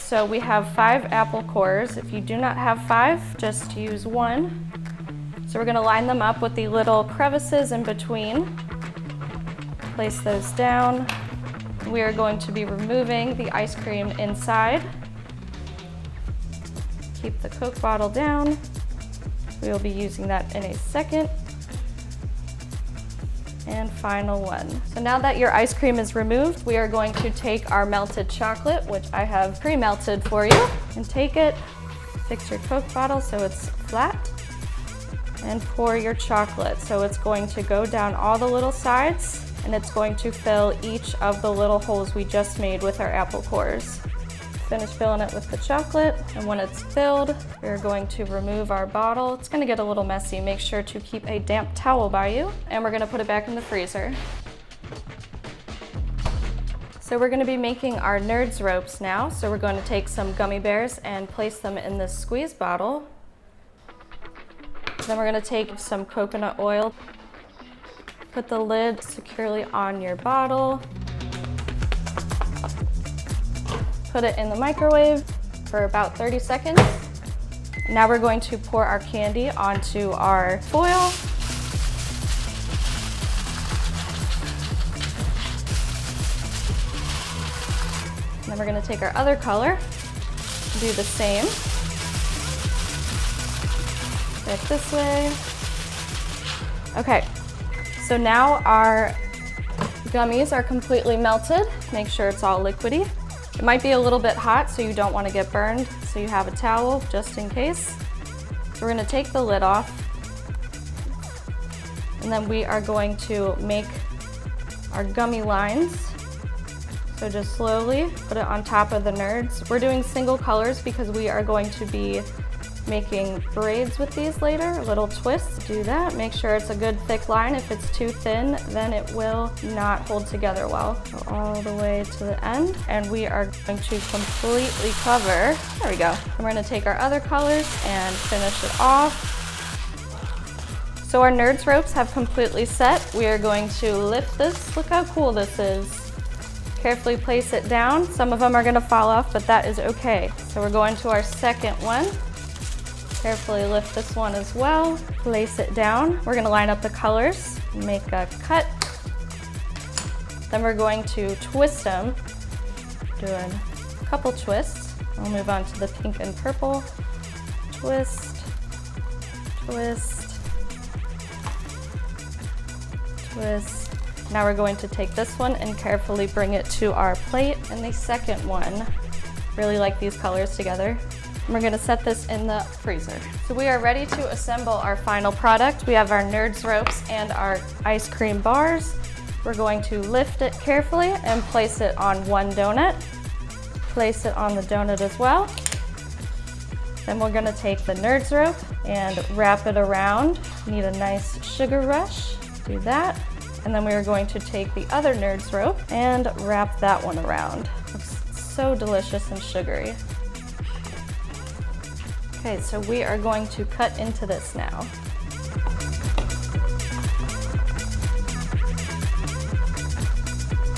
so we have 5 apple cores. If you do not have 5, just use 1. So we're gonna line them up with the little crevices in between. Place those down. We are going to be removing the ice cream inside. Keep the Coke bottle down. We will be using that in a second. And final one. So now that your ice cream is removed, we are going to take our melted chocolate, which I have pre-melted for you, and take it, fix your Coke bottle so it's flat, and pour your chocolate. So it's going to go down all the little sides, and it's going to fill each of the little holes we just made with our apple cores. Finish filling it with the chocolate, and when it's filled, we're going to remove our bottle. It's gonna get a little messy. Make sure to keep a damp towel by you, and we're gonna put it back in the freezer. So we're gonna be making our Nerds ropes now. So we're going to take some gummy bears and place them in this squeeze bottle. Then we're gonna take some coconut oil, put the lid securely on your bottle, put it in the microwave for about 30 seconds. Now we're going to pour our candy onto our foil. And then we're going to take our other color, do the same. Back this way. Okay, so now our gummies are completely melted. Make sure it's all liquidy. It might be a little bit hot, so you don't want to get burned, so you have a towel just in case. So we're going to take the lid off, and then we are going to make our gummy lines. So just slowly put it on top of the Nerds. We're doing single colors because we are going to be making braids with these later, little twists. Do that, make sure it's a good thick line. If it's too thin, then it will not hold together well. Go all the way to the end, and we are going to completely cover. There we go. And we're gonna take our other colors and finish it off. So our Nerds ropes have completely set. We are going to lift this. Look how cool this is. Carefully place it down. Some of them are gonna fall off, but that is okay. So we're going to our second one. Carefully lift this one as well. Place it down. We're gonna line up the colors, make a cut. Then we're going to twist them. Doing a couple twists. I'll move on to the pink and purple. Twist, twist, twist. Now we're going to take this one and carefully bring it to our plate. And the second one, really like these colors together. And we're gonna set this in the freezer. So we are ready to assemble our final product. We have our Nerds ropes and our ice cream bars. We're going to lift it carefully and place it on one donut. Place it on the donut as well. Then we're gonna take the Nerds rope and wrap it around. Need a nice sugar rush, do that. And then we are going to take the other Nerds rope and wrap that one around. Looks so delicious and sugary. Okay, so we are going to cut into this now.